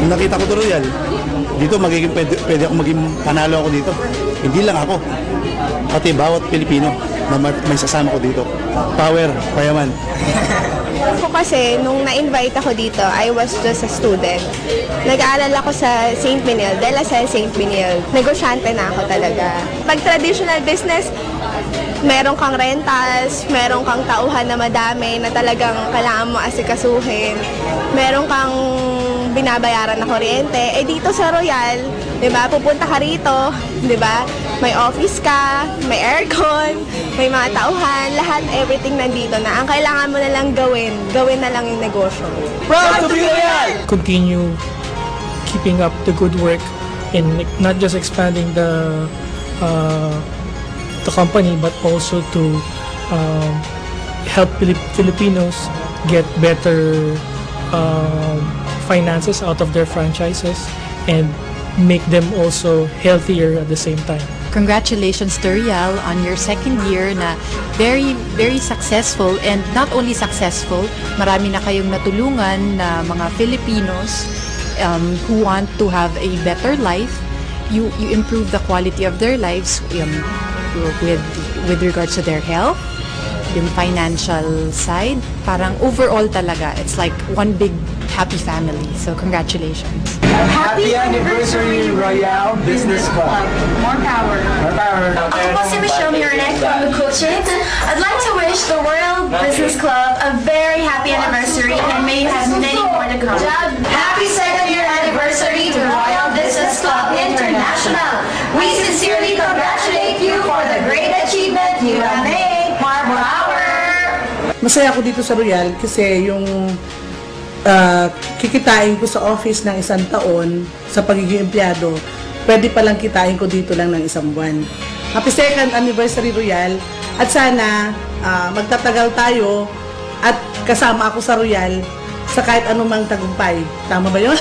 Nung nakita ko to Royal, dito pwede ako maging panalo ako dito. Hindi lang ako, pati bawat Pilipino na may sasama ko dito. Power, payaman. Ako kasi, nung na-invite ako dito, I was just a student. Nag-aaral ako sa St. Benil, De La Salle St. Benil. Negosyante na ako talaga. Pag traditional business, meron kang rentals, meron kang tauhan na madami na talagang kailangan mo asikasuhin. Meron kang binabayaran na kuryente. Eh dito sa Royal, 'di ba? Pupunta ka rito, 'di ba? May office ka, may aircon, may mga tauhan, lahat everything nandito na. Ang kailangan mo na lang gawin na lang yung negosyo. Proud to be Royal! Continue keeping up the good work in not just expanding the company but also to help Filipinos get better finances out of their franchises and make them also healthier at the same time. Congratulations to Rial on your second year na very, very successful, and not only successful, marami na kayong natulungan na mga Filipinos who want to have a better life. You improve the quality of their lives with regards to their health, yung financial side, parang overall talaga, it's like one big happy family. So congratulations. Happy anniversary, Royal Business Club. More power. More power. Ako po si Michelle Miranek from the Coaching. I'd like to wish the Royal Business Club a very happy anniversary and may you have many more to come. Happy second year anniversary to Royal Business Club International. We sincerely congratulate you for the great achievement you have made. More power. Masaya ako dito sa Royal kasi yung kikitain ko sa office ng 1 taon sa pagiging empleyado, pwede palang kitain ko dito lang ng 1 buwan. Happy second anniversary Royal, at sana magtatagal tayo at kasama ako sa Royal sa kahit anumang tagumpay. Tama ba yun?